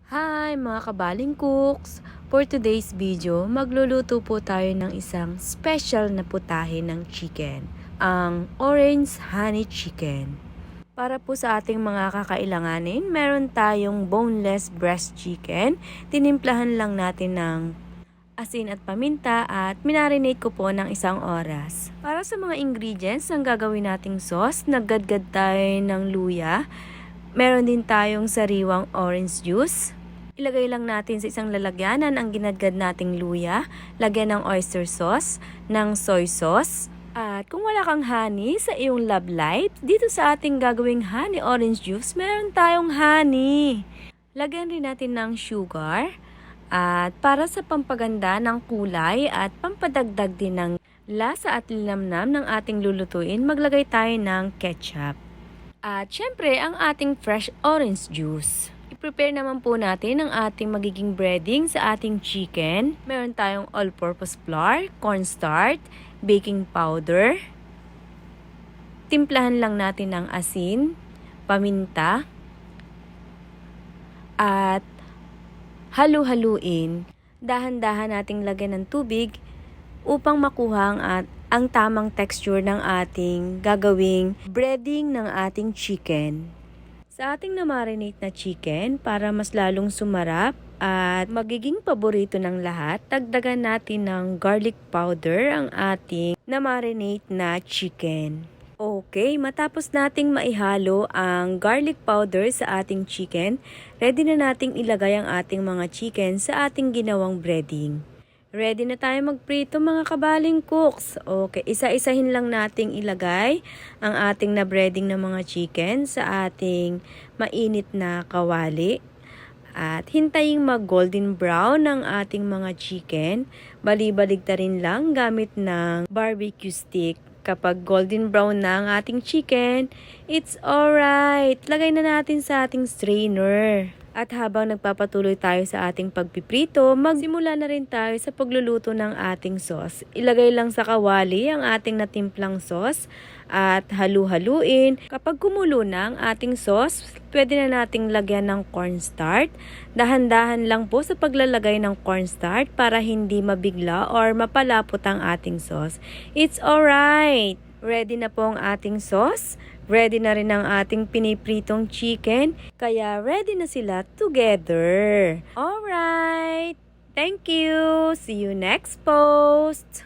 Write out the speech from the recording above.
Hi mga kabaling cooks! For today's video, magluluto po tayo ng isang special na putahe ng chicken, ang orange honey chicken. Para po sa ating mga kakailanganin, meron tayong boneless breast chicken. Tinimplahan lang natin ng asin at paminta at minarinate ko po ng 1 oras. Para sa mga ingredients ng gagawin nating sauce, naggadgad tayo ng luya. Meron din tayong sariwang orange juice. Ilagay lang natin sa isang lalagyanan ang ginadgad nating luya, lagyan ng oyster sauce, ng soy sauce. At kung wala kang honey sa iyong Love Light, dito sa ating gagawing honey orange juice, meron tayong honey. Lagyan rin natin ng sugar. At para sa pampaganda ng kulay at pampadagdag din ng lasa at linamnam ng ating lulutuin, maglagay tayo ng ketchup. At syempre, ang ating fresh orange juice. I-prepare naman po natin ang ating magiging breading sa ating chicken. Meron tayong all-purpose flour, cornstarch, baking powder. Timplahan lang natin ng asin, paminta, at halu-haluin. Dahan-dahan nating lagyan ng tubig upang makuha ang tamang texture ng ating gagawing breading ng ating chicken. Sa ating na-marinate na chicken, para mas lalong sumarap at magiging paborito ng lahat, dagdagan natin ng garlic powder ang ating na-marinate na chicken. Okay, matapos nating maihalo ang garlic powder sa ating chicken, ready na nating ilagay ang ating mga chicken sa ating ginawang breading. Ready na tayo magprito mga kabaling cooks. Okay, isa-isahin lang nating ilagay ang ating na breading ng mga chicken sa ating mainit na kawali. At hintayin mag golden brown ng ating mga chicken. Bali-baligtarin lang gamit ng barbecue stick. Kapag golden brown na ang ating chicken, it's alright. Lagay na natin sa ating strainer. At habang nagpapatuloy tayo sa ating pagpiprito, magsimula na rin tayo sa pagluluto ng ating sauce. Ilagay lang sa kawali ang ating natimplang sauce at halu-haluin. Kapag kumulo na ang ating sauce, pwede na nating lagyan ng cornstarch. Dahan-dahan lang po sa paglalagay ng cornstarch para hindi mabigla or mapalapot ang ating sauce. It's alright! Ready na po ang ating sauce. Ready na rin ang ating pinipritong chicken. Kaya ready na sila together. Alright! Thank you! See you next post!